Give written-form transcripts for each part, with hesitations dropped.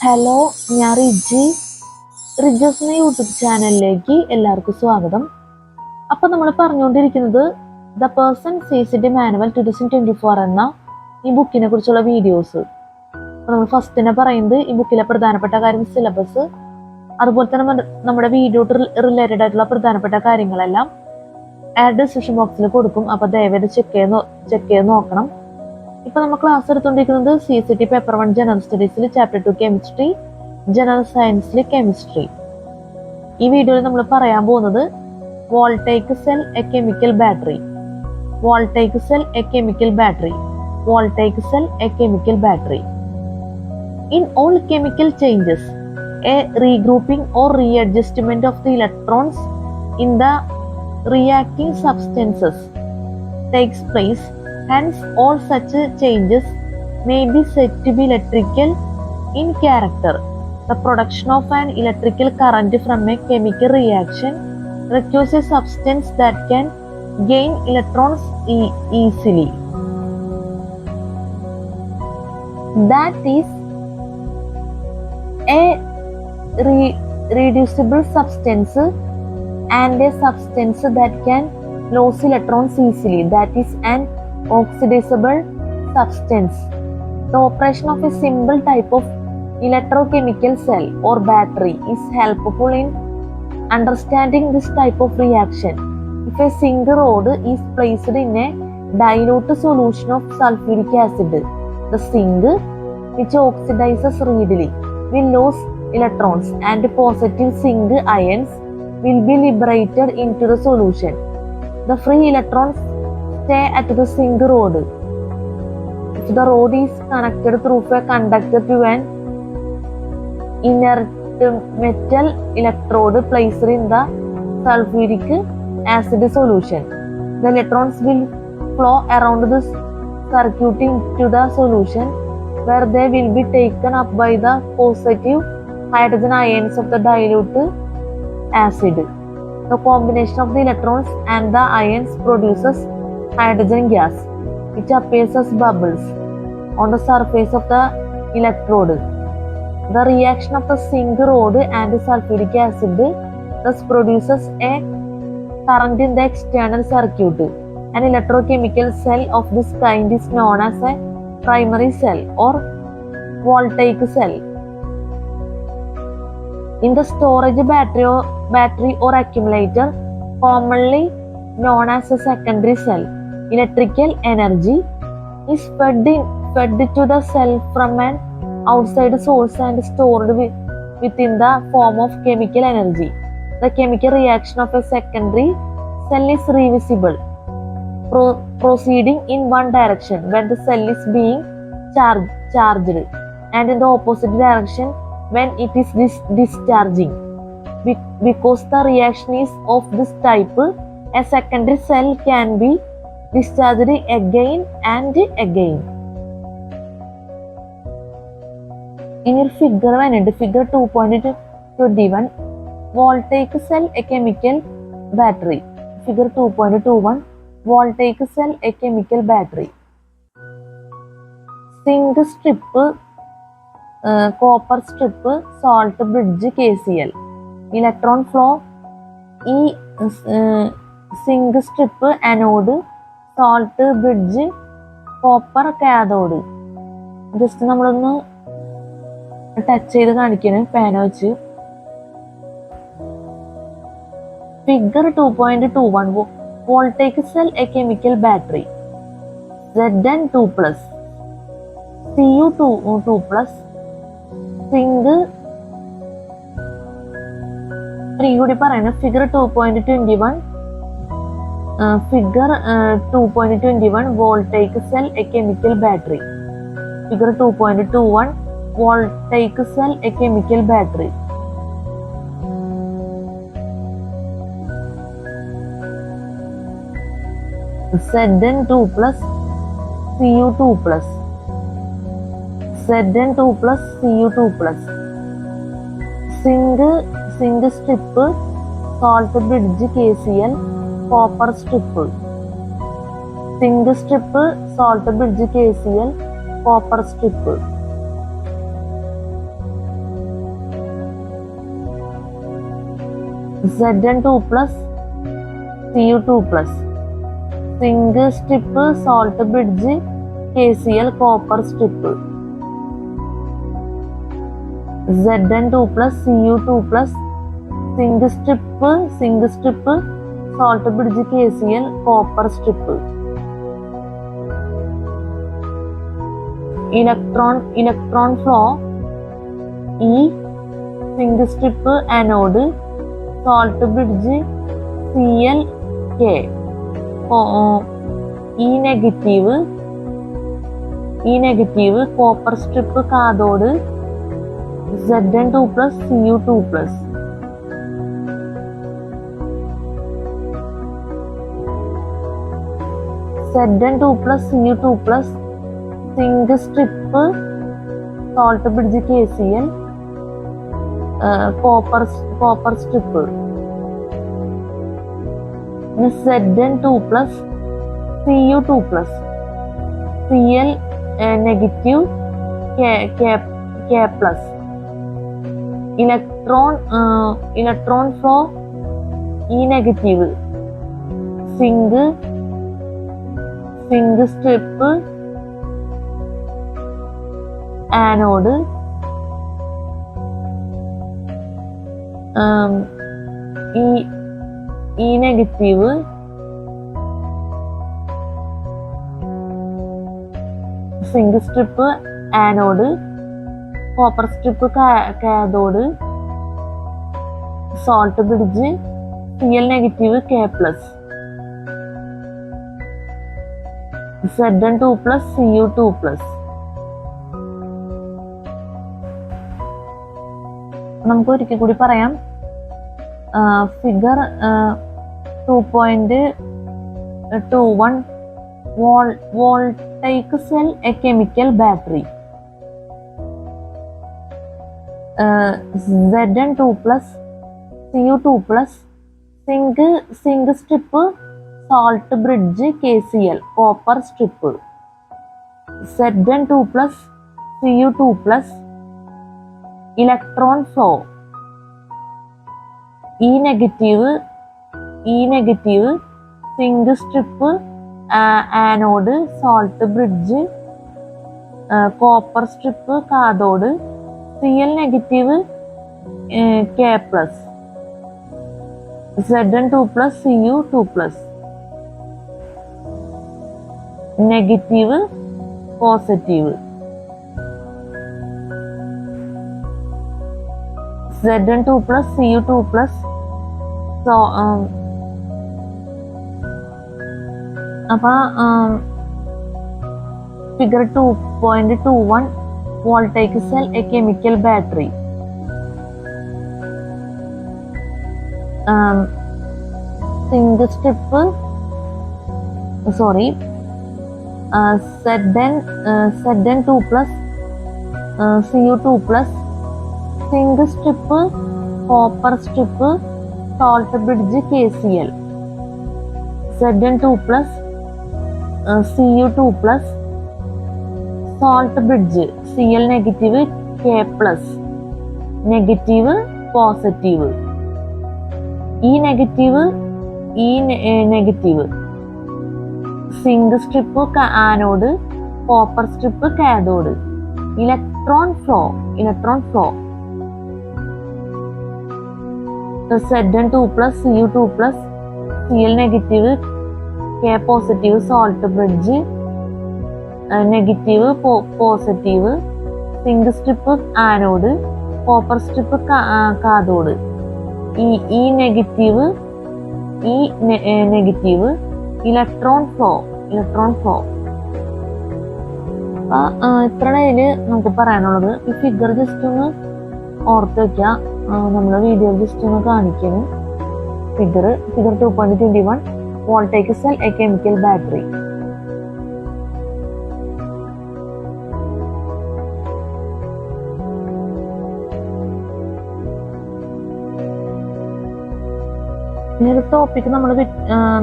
Hello, ഞാൻ റിജോസ് എന്ന YouTube ചാനലിലേക്ക് എല്ലാവർക്കും സ്വാഗതം. അപ്പോൾ നമ്മൾ പറഞ്ഞുകൊണ്ടിരിക്കുന്നത് ദ പേഴ്സൺ സീസ് മാനുവൽ 2024 എന്ന ഈ ബുക്കിനെ കുറിച്ചുള്ള വീഡിയോസ്. അപ്പോൾ നമ്മൾ ഫസ്റ്റ് തന്നെ പറയുന്നത് ഈ ബുക്കിലെ പ്രധാനപ്പെട്ട കാര്യം, സിലബസ്, അതുപോലെ തന്നെ നമ്മുടെ വീഡിയോ റിലേറ്റഡ് ആയിട്ടുള്ള പ്രധാനപ്പെട്ട കാര്യങ്ങളെല്ലാം ആഡ് ഡിസ്ക്രിപ്ഷൻ ബോക്സിൽ കൊടുക്കും. അപ്പോൾ ദയവായിട്ട് ചെക്ക് ചെയ്ത് നോക്കണം. ഇപ്പൊ നമ്മൾ ക്ലാസ് എടുത്തുകൊണ്ടിരിക്കുന്നത് CCT പേപ്പർ 1 ജനറൽ സ്റ്റഡീസിൽ ചാപ്റ്റർ 2 കെമിസ്ട്രി, ജനറൽ സയൻസിൽ കെമിസ്ട്രി. ഈ വീഡിയോയിൽ നമ്മൾ പറയാൻ പോകുന്നത് voltaic cell a chemical battery. Voltaic cell a chemical battery. Voltaic cell a chemical battery. In all chemical changes, a regrouping or readjustment of the electrons in the reacting substances takes place. Hence, all such changes may be said to be electrical in character. The production of an electrical current from a chemical reaction requires a substance that can gain electrons easily. That is a reducible substance and a substance that can lose electrons easily. That is an oxidizable substance. The operation of a simple type of electrochemical cell or battery is helpful in understanding this type of reaction. If a zinc rod is placed in a dilute solution of sulfuric acid, the zinc, which oxidizes readily, will lose electrons and positive zinc ions will be liberated into the solution. The free electrons stay at the zinc rod. If the rod is connected through a conductor to an inert metal electrode placed in the sulfuric acid solution, the electrons will flow around the circuit into the solution, where they will be taken up by the positive hydrogen ions of the dilute acid. The combination of the electrons and the ions produces hydrogen gas, which appears as bubbles on the surface of the electrode. The reaction of the zinc rod and sulfuric acid thus produces a current in the external circuit. An electrochemical cell of this kind is known as a primary cell or voltaic cell. In the storage battery or accumulator, commonly known as a secondary cell, electrical energy is fed to the cell from an outside source and stored within the form of chemical energy. The chemical reaction of a secondary cell is reversible, proceeding in one direction when the cell is being charged, and in the opposite direction when it is discharging. Because the reaction is of this type, a secondary cell can be discharged again and again. In your figure figure 2.21, voltaic cell a chemical battery. Figure 2.21, voltaic cell a chemical battery. Zinc strip, copper strip, salt bridge KCl. Electron flow zinc strip anode, salt bridge copper cathode. Just നമ്മളൊന്ന് touch ചെയ്ത് കാണിക്കണം പേന വെച്ച്. Figure 2.21, voltaic cell a chemical battery. Zn2+, Cu2+, zinc 3 കൂടി പറയണം. Figure 2.21, figure 2.21 voltaic cell a chemical battery. Figure 2.21 voltaic cell a chemical battery. Zn2+, Cu2+, Zn2+, Cu2+. Zinc strip, salt bridge KCl, copper strip. Zinc strip, salt bridge KCl, copper strip. Zn2 plus Cu2 plus. Zinc strip salt bridge KCl copper strip. Zn2 plus Cu2 plus zinc strip salt bridge KCl copper strip. Electron flow E zinc strip anode salt bridge Cl K. E negative copper strip cathode Zn2 plus Cu2 plus. Zn2 plus Cu2 plus zinc strip salt bridge KCl copper strip. Zn2 plus Cu2 plus Cl negative K plus. Electron flow E negative zinc strip anode E negative zinc strip anode copper strip cathode salt bridge Cl negative K plus. Zn2 plus Cu2 plus. നമുക്ക് ഒരിക്കൽ കൂടി പറയാം. Figure 2.21 voltaic cell a chemical battery. Zn2 plus Cu2 plus zinc strip salt bridge KCl copper strip. Zn2 plus Cu2 plus electron flow E negative zinc strip anode salt bridge copper strip cathode Cl negative K plus. Zn2 plus Cu2 plus negative positive. Zn2 plus Cu2 plus. So figure 2.21 voltaic cell a chemical battery. Zinc strip Zn2 plus Cu2 plus zinc strip copper strip salt bridge KCl. Zn2 plus Cu2 plus salt bridge Cl negative K plus negative positive. E negative zinc strip anode copper strip cathode. Electron flow Zn2 plus Cu2 plus Cl negative K positive salt bridge negative positive zinc strip anode copper strip cathode. E negative electron flow. ഇത്രയാണ് അതിൽ നമുക്ക് പറയാനുള്ളത്. ഈ figure just ഒന്ന് ഓർത്ത് വെക്കുക. നമ്മളെ video just ഒന്ന് കാണിക്കുന്നു. Figure 2.21 voltaic cell a chemical battery. ഈ ഒരു ടോപ്പിക് നമ്മൾ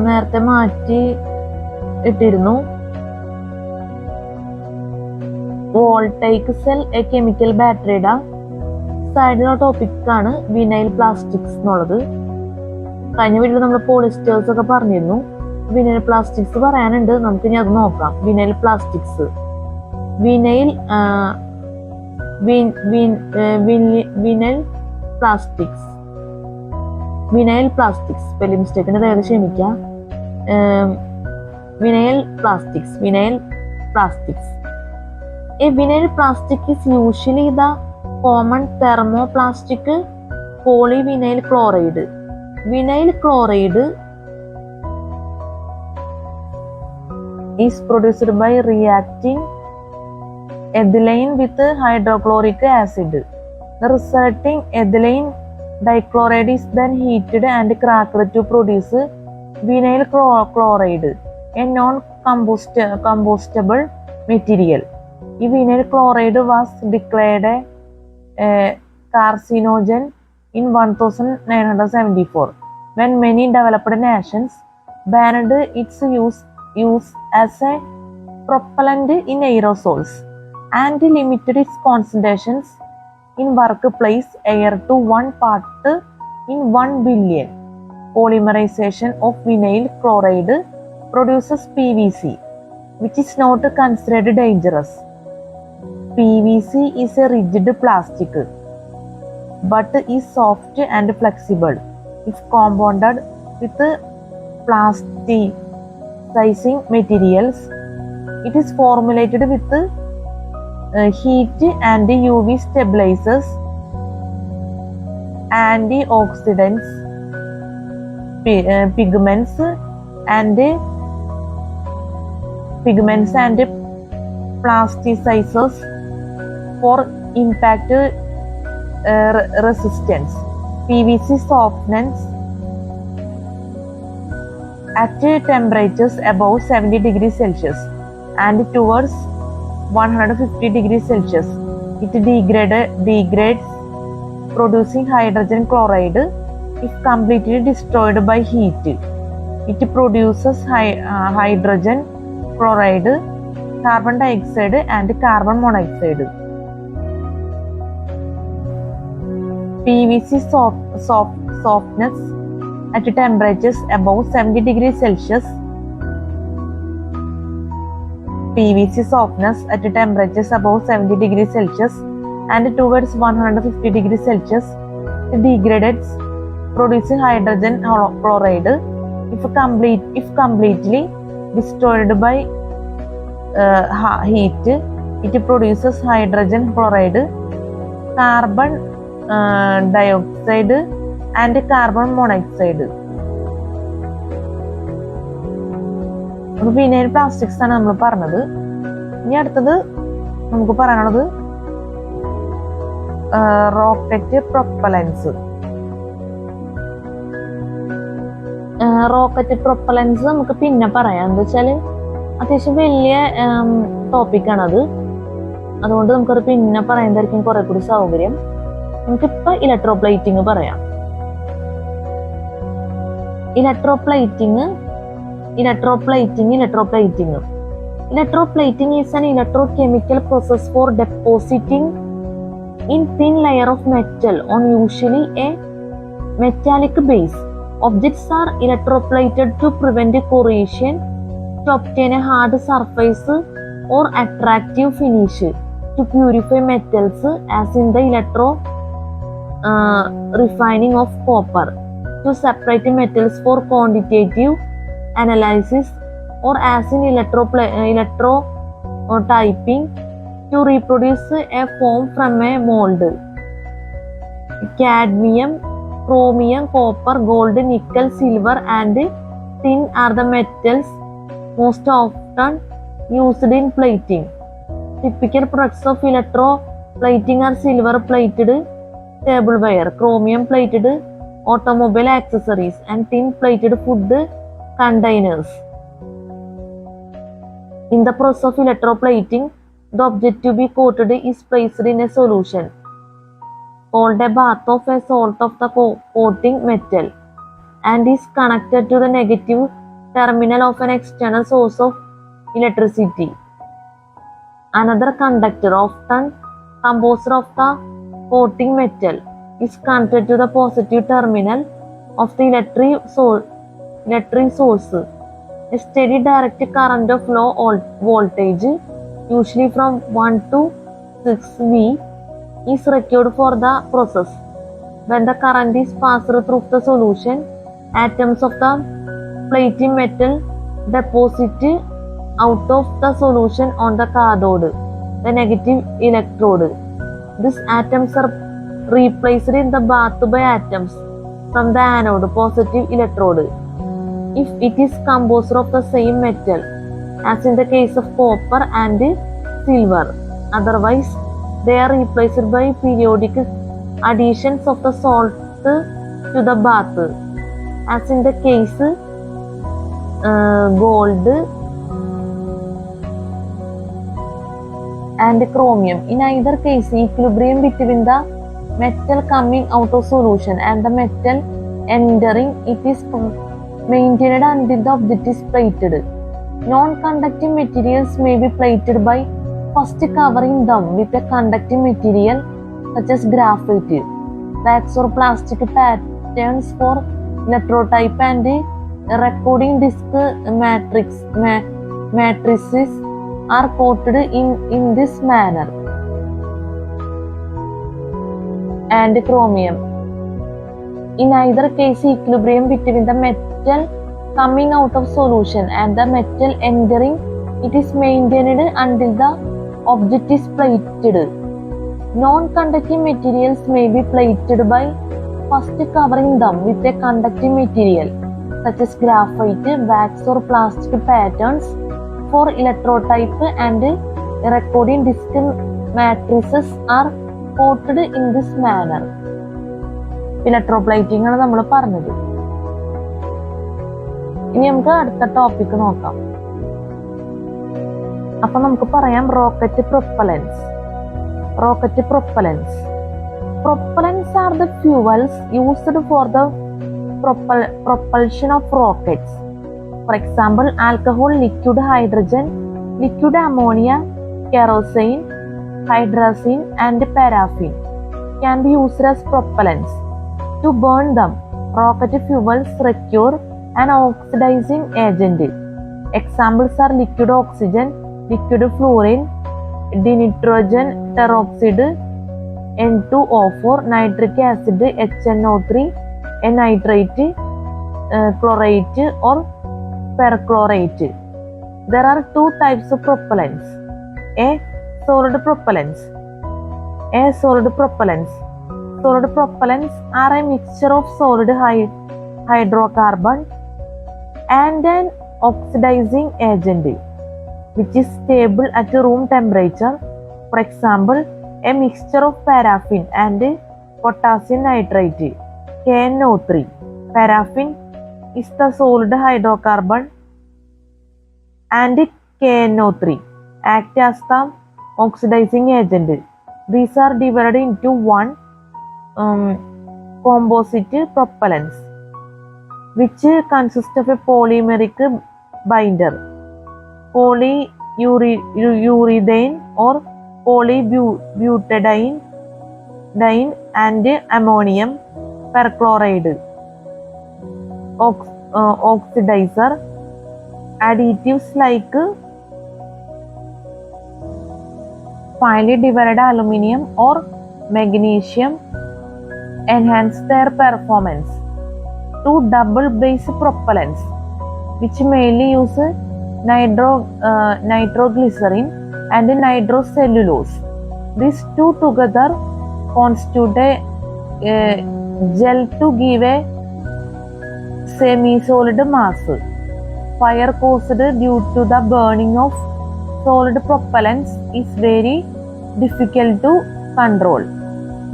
നേരത്തെ മാറ്റി ഇട്ടിരുന്നു. വോൾട്ടൈക് സെൽ എ കെമിക്കൽ ബാറ്ററിയുടെ സൈഡിലുള്ള ടോപ്പിക്കാണ് വിനൈൽ പ്ലാസ്റ്റിക്സ് എന്നുള്ളത്. കഴിഞ്ഞ വീട്ടിൽ നമ്മൾ പോളിസ്റ്റേഴ്സ് ഒക്കെ പറഞ്ഞിരുന്നു. വിനൈൽ പ്ലാസ്റ്റിക്സ് പറയാനുണ്ട്, നമുക്ക് ഇനി അത് നോക്കാം. Vinyl plastics, vinyl vinyl plastics vinyl plastics വലിയ മിസ്റ്റേക്കിന് ദയവ് ക്ഷമിക്കാം. Vinyl plastics A vinyl plastic is usually the common thermoplastic polyvinyl chloride. Vinyl chloride is produced by reacting ethylene with hydrochloric acid. The resulting ethylene dichloride is then heated and cracked to produce vinyl chloride, a non-combustible material. Vinyl chloride was declared a carcinogen in 1974 when many developed nations banned its use as a propellant in aerosols and limited its concentrations in workplace air to 1 part in 1 billion. Polymerization of vinyl chloride produces PVC, which is not considered dangerous. PVC is a rigid plastic but is soft and flexible. If compounded with plasticizing materials, it is formulated with heat and UV stabilizers, antioxidants, pigments and plasticizers for impact resistance. PVC softens at temperatures above 70 degrees Celsius and towards 150 degrees Celsius. It degrades, producing hydrogen chloride if completely destroyed by heat. It produces hydrogen chloride, carbon dioxide and carbon monoxide. PVC softness at temperatures above 70 degrees Celsius. PVC softness at temperatures above 70 degrees Celsius and towards 150 degrees Celsius. It degrades, producing hydrogen chloride if completely destroyed by heat. It produces hydrogen chloride, carbon dioxide and carbon monoxide. Vinyl plastics ആണ് നമ്മൾ പറഞ്ഞത്. ഇനി അടുത്തത് നമുക്ക് പറയാനുള്ളത് rocket propellants. Rocket propellants നമുക്ക് പിന്നെ പറയാം. എന്താ വെച്ചാല് അത്യാവശ്യം വലിയ ടോപ്പിക്കാണത്, അതുകൊണ്ട് നമുക്കത് പിന്നെ പറയുന്നതായിരിക്കും കുറെ കൂടി സൗകര്യം. നമുക്കിപ്പോ ഇലക്ട്രോപ്ലേറ്റിംഗ് പറയാം. Electroplating is an electrochemical process for depositing in thin layer of metal on usually a metallic base. Objects are electroplated to prevent corrosion, to obtain a hard surface or attractive finish, to purify metals as in the refining of copper, to separate metals for quantitative analysis, or as in electrotyping, to reproduce a form from a mold. Cadmium, chromium, copper, gold, nickel, silver and tin are the metals most often used in plating. Typical products of electroplating are silver plated tableware, chromium plated automobile accessories and tin plated food containers. In the process of electroplating, the object to be coated is placed in a solution called a bath of a salt of the coating metal and is connected to the negative terminal of an external source of electricity. Another conductor, often composed of the coating metal, is connected to the positive terminal of the electric source. A steady direct current of low voltage, usually from 1 to 6 V, is required for the process. When the current is passed through the solution, atoms of the platinum metal deposit out of the solution on the cathode, the negative electrode. These atoms are replaced in the bath by atoms from the anode, positive electrode, if it is composed of the same metal, as in the case of copper and silver. Otherwise, they are replaced by periodic additions of the salt to the bath, as in the case gold and chromium. In either case, equilibrium between the metal coming out of solution and the metal entering it is maintained until the object is plated. Non-conducting materials may be plated by first covering them with a conducting material such as graphite, wax or plastic patterns for electrotype and recording disc matrices are coated in this manner. And chromium. In either case, equilibrium between the metal coming out of solution and the metal entering it is maintained until the object is plated. Non-conducting materials may be plated by first covering them with a conducting material such as graphite, wax or plastic patterns for electrotype and recording disc matrices are coated in this manner. Electroplating ആണ് നമ്മൾ പറഞ്ഞത്. ഇനി നമുക്ക് അടുത്ത topic നോക്കാം. അപ്പൊ നമുക്ക് പറയാം rocket propellants. Rocket propellants. Propellants are the fuels used for the propulsion of rockets. For example, alcohol, liquid hydrogen, liquid ammonia, kerosene, hydrazine, and paraffin can be used as propellants. To burn them, rocket fuels require an oxidizing agent. Examples are liquid oxygen, liquid fluorine, dinitrogen peroxide, N2O4, nitric acid, HNO3, a nitrate, chlorate or perchlorate. There are two types of propellants. A. Solid propellants. Solid propellants are a mixture of solid hydrocarbon and an oxidizing agent which is stable at room temperature. For example, a mixture of paraffin and potassium nitrate, KNO3. Paraffin is the solid hydrocarbon and KNO3 act as the oxidizing agent. These are divided into one composite propellants which consist of a polymeric binder, polyurethane or polybutadiene and ammonium perchloride, oxidizer. Additives like finely divided aluminum or magnesium enhance their performance. Two double base propellants which mainly use nitroglycerin and nitrocellulose. These two together constitute a gel to give a semi-solid mass. Fire caused due to the burning of solid propellants is very difficult to control.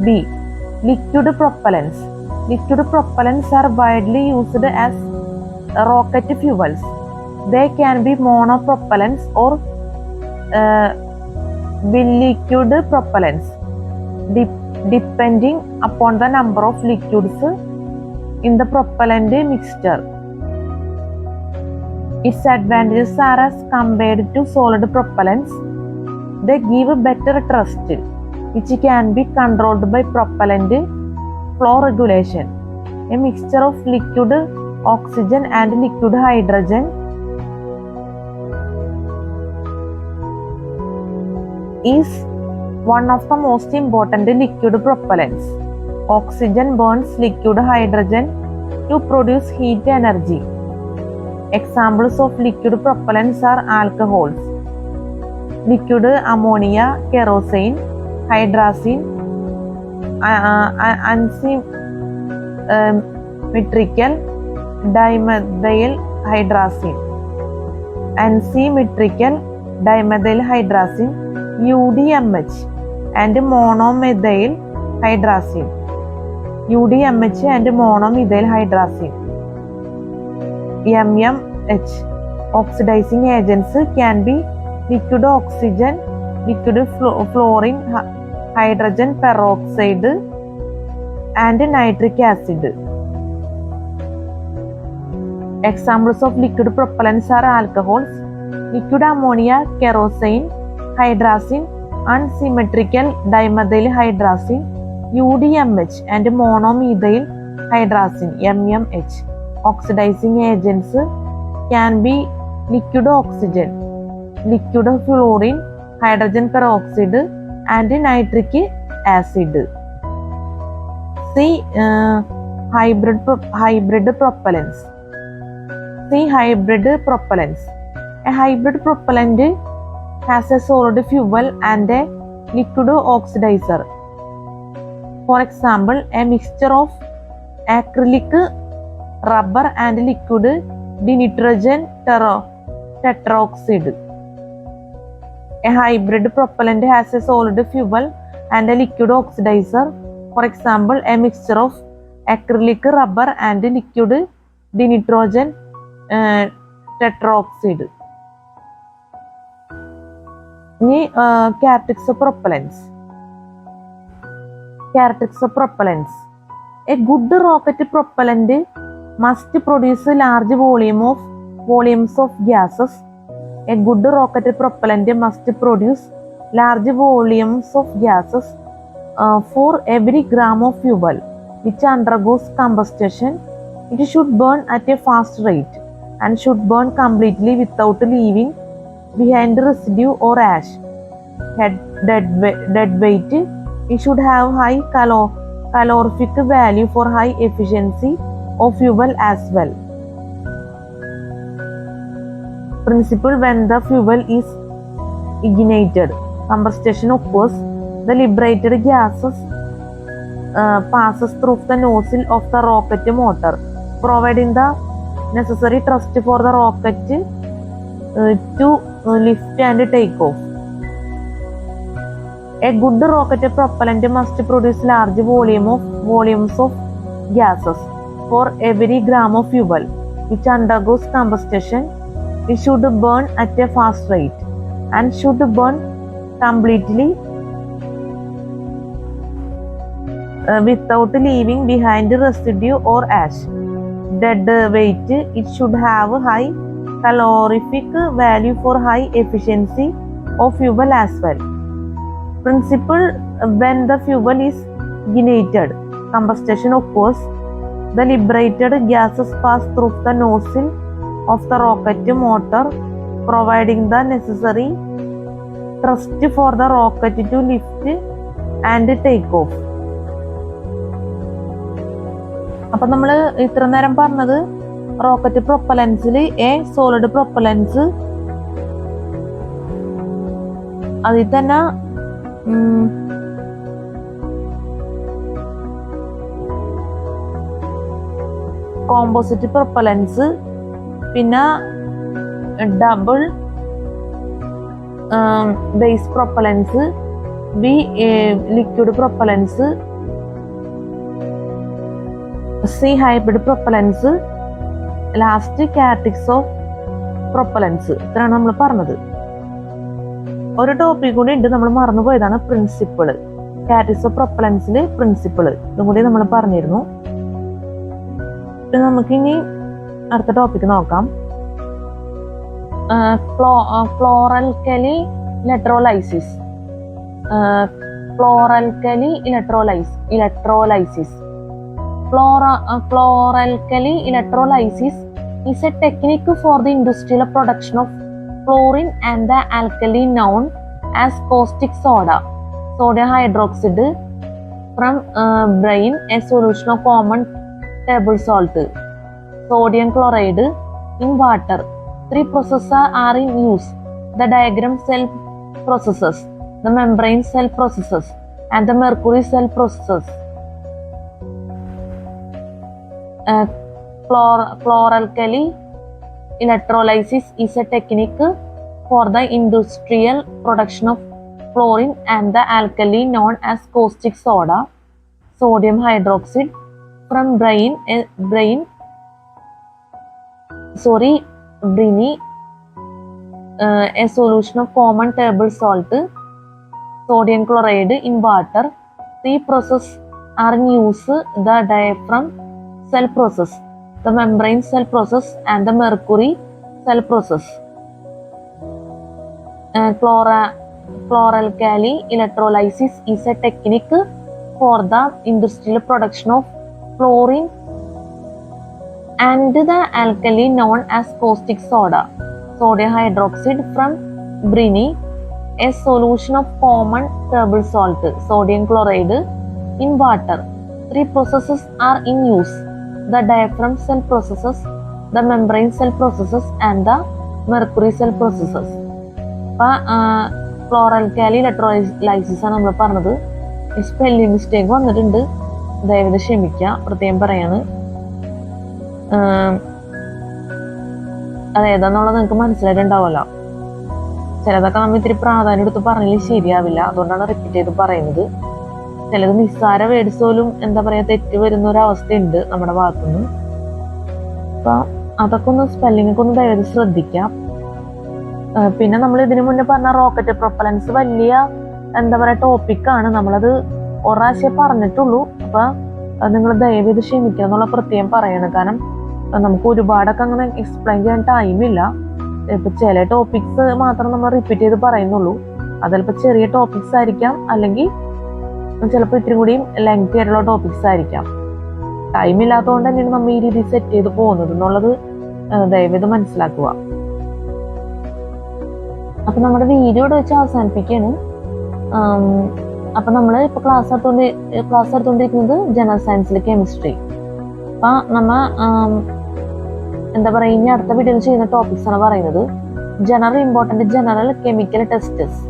B. Liquid propellants. Liquid propellants are widely used as rocket fuels. They can be monopropellants or liquid propellants depending upon the number of liquids in the propellant mixture. Its advantages are as compared to solid propellants. They give better thrust which can be controlled by propellant flow regulation. A mixture of liquid oxygen and liquid hydrogen is one of the most important liquid propellants. Oxygen burns liquid hydrogen to produce heat energy. Examples of liquid propellants are alcohols, liquid ammonia, kerosene, hydrazine, unsymmetrical dimethyl hydrazine, unsymmetrical dimethyl hydrazine, UDMH, and monomethyl hydrazine. UDMH and monomethyl hydrazine. MMH. Oxidizing agents can be liquid oxygen, liquid fluorine, hydrogen peroxide, and nitric acid. Examples of liquid propellants are alcohols, liquid ammonia, kerosene, hydrazine, unsymmetrical dimethyl hydrazine, UDMH, and monomethyl hydrazine, MMH. Oxidizing agents can be liquid oxygen, liquid fluorine, hydrogen peroxide, and nitric acid. See hybrid propellants. See hybrid propellants. A hybrid propellant has a solid fuel and a liquid oxidizer. For example, a mixture of acrylic rubber and liquid dinitrogen tetroxide. A hybrid propellant has a solid fuel and a liquid oxidizer. For example, a mixture of acrylic rubber and liquid dinitrogen tetroxide. Characteristics of propellants. Characteristics of propellants. A good rocket propellant must produce large volumes of gases. A good rocket propellant must produce large volumes of gases for every gram of fuel which undergoes combustion. It should burn at a fast rate and should burn completely without leaving behind residue or ash. Dead weight. It should have high calorific value for high efficiency of fuel as well. Principle: when the fuel is ignited, combustion occurs, the liberated gases passes through the nozzle of the rocket motor, providing the necessary thrust for the rocket to lift and take off. A good rocket propellant must produce large volumes of gases for every gram of fuel which undergoes combustion. It should burn at a fast rate and should burn completely without leaving behind residue or ash. Dead weight. It should have high calorific value for high efficiency of fuel as well. Principle: when the fuel is ignited, combustion occurs, the liberated gases pass through the nozzle of the rocket motor, providing the necessary thrust for the rocket to lift and take off. അപ്പൊ നമ്മൾ ഇത്ര നേരം പറഞ്ഞത് rocket പ്രൊപ്പലൻസിൽ solid propellants, അതിൽ തന്നെ composite propellants, പിന്നെ double base propellants, liquid propellants, C hybrid propellants, last categories of propellants. ഇത്രയാണ് നമ്മൾ പറഞ്ഞത്. ഒരു ടോപ്പിക് കൂടി ഉണ്ട്, നമ്മൾ മറന്നുപോയതാണ് പ്രിൻസിപ്പിള്. കാറ്റഗറീസ് ഓഫ് പ്രൊപ്പലൻസിൽ പ്രിൻസിപ്പിള്, ഇതും കൂടി നമ്മൾ പറഞ്ഞിരുന്നു. നമുക്കിനി അടുത്ത ടോപ്പിക് നോക്കാം. Chloralkali electrolysis. Chloralkali electrolysis. Chloralkali electrolysis is a technique for the industrial production of chlorine and the alkali known as caustic soda, sodium hydroxide from brine, a solution of common table salt, sodium chloride in water. Three processes are in use: the diagram cell processes, the membrane cell processes, and the mercury cell processes. Chloralkali electrolysis is a technique for the industrial production of chlorine and the alkali known as caustic soda, sodium hydroxide from brine, a solution of common table salt, sodium chloride in water. Three processes are in use: the diaphragm cell process, the membrane cell process, and the mercury cell process. Chloralkali electrolysis is a technique for the industrial production of chlorine and the alkali known as caustic soda, sodium hydroxide from brine, a solution of common table salt, sodium chloride in water. Three processes are in use: the diaphragm cell processes, the membrane cell processes, and the mercury cell processes. Chloralkali electrolysis ആണ് നമ്മൾ പറഞ്ഞത്. Spelling mistake വന്നിട്ടുണ്ട്, ദയവായി ക്ഷമിക്കുക, പ്രത്യേകം പറയാണ്. അതേതാന്നുള്ളത് നിങ്ങൾക്ക് മനസ്സിലായിട്ടുണ്ടാവുമല്ലോ. ചിലതൊക്കെ നമ്മൾ ഇത്തിരി പ്രാധാന്യം എടുത്ത് പറഞ്ഞാൽ ശരിയാവില്ല, അതുകൊണ്ടാണ് റിപ്പീറ്റ് ചെയ്ത് പറയുന്നത്. ചിലത് നിസ്സാര വേർഡ്സ് പോലും എന്താ പറയാ തെറ്റ് വരുന്ന ഒരു അവസ്ഥയുണ്ട് നമ്മുടെ ഭാഗത്തുനിന്ന്. അപ്പൊ അതൊക്കെ ഒന്ന് സ്പെല്ലിംഗ് ഒക്കെ ഒന്ന് ദയവായി ശ്രദ്ധിക്കാം. പിന്നെ നമ്മൾ ഇതിനു മുന്നേ പറഞ്ഞ റോക്കറ്റ് പ്രൊപ്പലൻസ് വലിയ എന്താ പറയാ ടോപ്പിക്കാണ്. നമ്മളത് ഒരാഴ്ചയെ പറഞ്ഞിട്ടുള്ളൂ. അപ്പൊ നിങ്ങൾ ദയവേത് ക്ഷമിക്കണം എന്നുള്ള പ്രത്യേകം പറയണം. കാരണം നമുക്ക് ഒരുപാടൊക്കെ അങ്ങനെ എക്സ്പ്ലെയിൻ ചെയ്യാൻ ടൈമില്ല. ഇപ്പൊ ചില ടോപ്പിക്സ് മാത്രം നമ്മൾ റിപ്പീറ്റ് ചെയ്ത് പറയുന്നുള്ളൂ. അത് ചിലപ്പോൾ ചെറിയ ടോപ്പിക്സ് ആയിരിക്കാം, അല്ലെങ്കിൽ ചിലപ്പോൾ ഇത്തിരി കൂടിയും ലെങ്തി ആയിട്ടുള്ള ടോപ്പിക്സ് ആയിരിക്കാം. ടൈം ഇല്ലാത്തതുകൊണ്ട് തന്നെയാണ് നമ്മൾ ഈ രീതി സെറ്റ് ചെയ്ത് പോകുന്നത് എന്നുള്ളത് ദയവേത് മനസ്സിലാക്കുക. അപ്പൊ നമ്മുടെ വീഡിയോ ഇവിടെ വെച്ച് അവസാനിപ്പിക്കുകയാണ്. അപ്പൊ നമ്മൾ ഇപ്പൊ ക്ലാസ് എടുത്തോണ്ടിരിക്കുന്നത് ജനറൽ സയൻസിലെ കെമിസ്ട്രി. അപ്പൊ നമ്മ എന്താ പറയാ ഇനി അടുത്ത വീഡിയോയിൽ ചെയ്യുന്ന ടോപ്പിക്സ് ആണ് പറയുന്നത്: general chemical tests,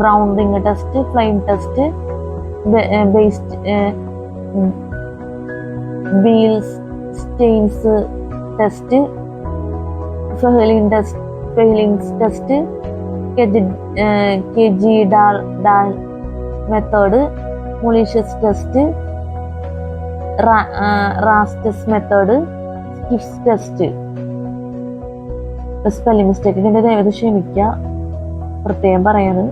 brown ring test, flame test, Beilstein test, Fehling's test, Kjeldahl method, Molisch's test, Rast's method, Schiff's test. Spelling mistake ഇതിന്റെ ദയവായി ക്ഷമിക്കുക, പ്രത്യേകം പറയാണ്.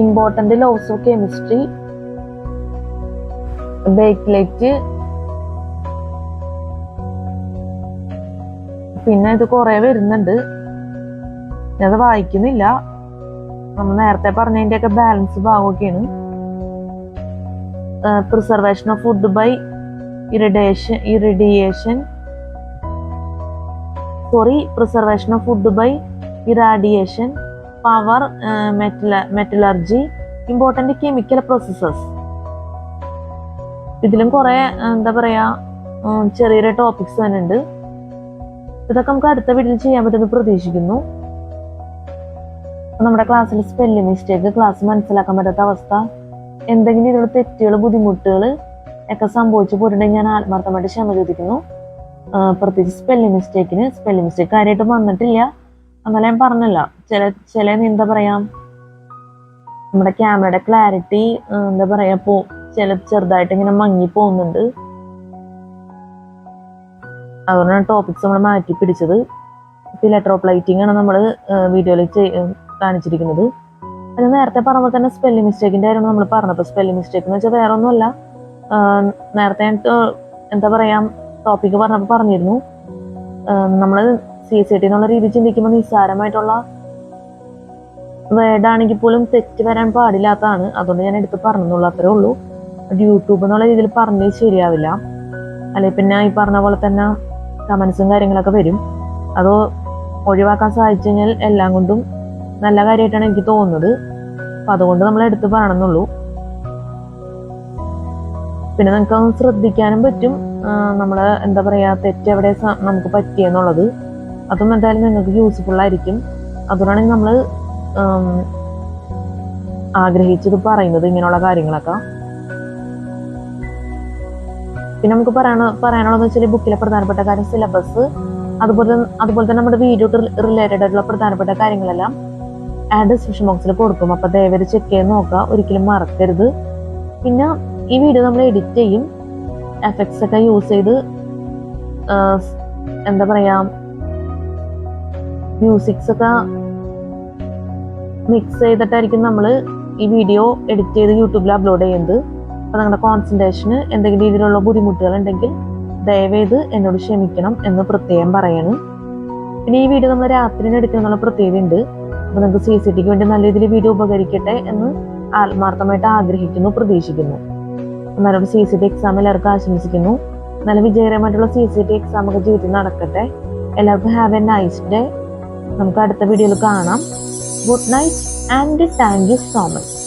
Important laws of chemistry, Bakelite, പിന്നെ ഇത് കുറെ വരുന്നുണ്ട്, ഞാനത് വായിക്കുന്നില്ല. നമ്മൾ നേരത്തെ പറഞ്ഞതിന്റെയൊക്കെ ബാലൻസ് ഭാഗമൊക്കെയാണ്. Preservation of food by irradiation, power, metallurgy, important chemical processes. ഇതിലും കുറെ എന്താ പറയാ ചെറിയ ടോപ്പിക്സ് തന്നെ ഉണ്ട്. ഇതൊക്കെ നമുക്ക് അടുത്ത വീഡിയോയിൽ ചെയ്യാൻ പറ്റുമെന്ന് പ്രതീക്ഷിക്കുന്നു. നമ്മുടെ ക്ലാസ്സിൽ സ്പെല്ലിംഗ് മിസ്റ്റേക്ക്, ക്ലാസ് മനസ്സിലാക്കാൻ പറ്റാത്ത അവസ്ഥ, എന്തെങ്കിലും ഇതിലുള്ള തെറ്റുകൾ, ബുദ്ധിമുട്ടുകൾ ഒക്കെ സംഭവിച്ചു പോയിട്ടുണ്ടെങ്കിൽ ഞാൻ ആത്മാർത്ഥമായിട്ട് ക്ഷമ ചോദിക്കുന്നു. പ്രത്യേകിച്ച് സ്പെല്ലിംഗ് മിസ്റ്റേക്ക് കാര്യമായിട്ട് വന്നിട്ടില്ല. അങ്ങനെ ഞാൻ പറഞ്ഞല്ല, ചില എന്താ പറയാ നമ്മുടെ ക്യാമറയുടെ ക്ലാരിറ്റി എന്താ പറയാ ചെറുതായിട്ട് ഇങ്ങനെ മങ്ങി പോകുന്നുണ്ട്. അതുകൊണ്ടാണ് ടോപ്പിക്സ് നമ്മൾ മാറ്റി പിടിച്ചത്. ഇലക്ട്രോപ്ലൈറ്റിംഗ് ആണ് നമ്മൾ വീഡിയോയിൽ കാണിച്ചിരിക്കുന്നത്. അത് നേരത്തെ പറഞ്ഞപ്പോൾ തന്നെ സ്പെല്ലിംഗ് മിസ്റ്റേക്കിന്റെ കാര്യമാണ് നമ്മൾ പറഞ്ഞപ്പോൾ. സ്പെല്ലിംഗ് മിസ്റ്റേക്ക് എന്ന് വെച്ചാൽ വേറെ ഒന്നുമല്ല, നേരത്തെ ഞാൻ എന്താ പറയാ ടോപ്പിക്ക് പറഞ്ഞപ്പോൾ പറഞ്ഞിരുന്നു, നമ്മൾ CCT എന്നുള്ള രീതി ചിന്തിക്കുമ്പോൾ നിസ്സാരമായിട്ടുള്ള വേർഡാണെങ്കിൽ പോലും തെറ്റ് വരാൻ പാടില്ലാത്തതാണ്. അതുകൊണ്ട് ഞാൻ എടുത്ത് പറഞ്ഞുള്ളൂ, അത്രേ ഉള്ളൂ. യൂട്യൂബ് എന്നുള്ള രീതിയിൽ പറഞ്ഞത് ശരിയാവില്ല. അല്ലെ പിന്നെ ഈ പറഞ്ഞ പോലെ തന്നെ കമൻസും കാര്യങ്ങളൊക്കെ വരും. അത് ഒഴിവാക്കാൻ സാധിച്ചു കഴിഞ്ഞാൽ എല്ലാം കൊണ്ടും നല്ല കാര്യമായിട്ടാണ് എനിക്ക് തോന്നുന്നത്. അപ്പം അതുകൊണ്ട് നമ്മൾ എടുത്ത് പറയണമെന്നുള്ളൂ. പിന്നെ നമുക്കൊന്ന് ശ്രദ്ധിക്കാനും പറ്റും നമ്മൾ എന്താ പറയുക തെറ്റെവിടെ നമുക്ക് പറ്റിയെന്നുള്ളത്. അതും എന്തായാലും നിങ്ങൾക്ക് യൂസ്ഫുൾ ആയിരിക്കും. അതുകൊണ്ടാണ് നമ്മൾ ആഗ്രഹിച്ചത് പറയുന്നത് ഇങ്ങനെയുള്ള കാര്യങ്ങളൊക്കെ. പിന്നെ നമുക്ക് പറയാനുള്ളതെന്ന് വെച്ചാൽ ബുക്കിലെ പ്രധാനപ്പെട്ട കാര്യം സിലബസ്, അതുപോലെ തന്നെ നമ്മുടെ വീഡിയോ റിലേറ്റഡ് ആയിട്ടുള്ള പ്രധാനപ്പെട്ട കാര്യങ്ങളെല്ലാം ഡിസ്ക്രിപ്ഷൻ ബോക്സിൽ കൊടുക്കും. അപ്പോൾ ദയവായി ചെക്ക് ചെയ്ത് നോക്കുക, ഒരിക്കലും മറക്കരുത്. പിന്നെ ഈ വീഡിയോ നമ്മൾ എഡിറ്റ് ചെയ്യും, എഫക്ട്സ് ഒക്കെ യൂസ് ചെയ്ത് എന്താ പറയാ മ്യൂസിക്സ് ഒക്കെ മിക്സ് ചെയ്തിട്ടായിരിക്കും നമ്മൾ ഈ വീഡിയോ എഡിറ്റ് ചെയ്ത് യൂട്യൂബിൽ അപ്ലോഡ് ചെയ്യുന്നത്. അപ്പോൾ നിങ്ങളുടെ കോൺസെൻട്രേഷന് എന്തെങ്കിലും രീതിയിലുള്ള ബുദ്ധിമുട്ടുകൾ ഉണ്ടെങ്കിൽ ദയവേത് എന്നോട് ക്ഷമിക്കണം എന്ന് പ്രത്യേകം പറയണം. പിന്നെ ഈ വീഡിയോ നമ്മൾ രാത്രി എടുക്കുന്നുള്ള പ്രത്യേകത ഉണ്ട്. അപ്പോൾ നിങ്ങൾക്ക് CCTക്ക് വേണ്ടി നല്ല രീതിയിൽ വീഡിയോ ഉപകരിക്കട്ടെ എന്ന് ആത്മാർത്ഥമായിട്ട് ആഗ്രഹിക്കുന്നു, പ്രതീക്ഷിക്കുന്നു. നല്ലൊരു CCT എക്സാം എല്ലാവർക്കും ആശംസിക്കുന്നു. നല്ല വിജയകരമായിട്ടുള്ള CCT എക്സാം ഒക്കെ ജീവിതത്തിൽ നടക്കട്ടെ. എല്ലാവർക്കും ഹാവ് എ നൈസ് ഡേ. നമുക്ക് അടുത്ത വീഡിയോയിൽ കാണാം. Good night and thank you so much.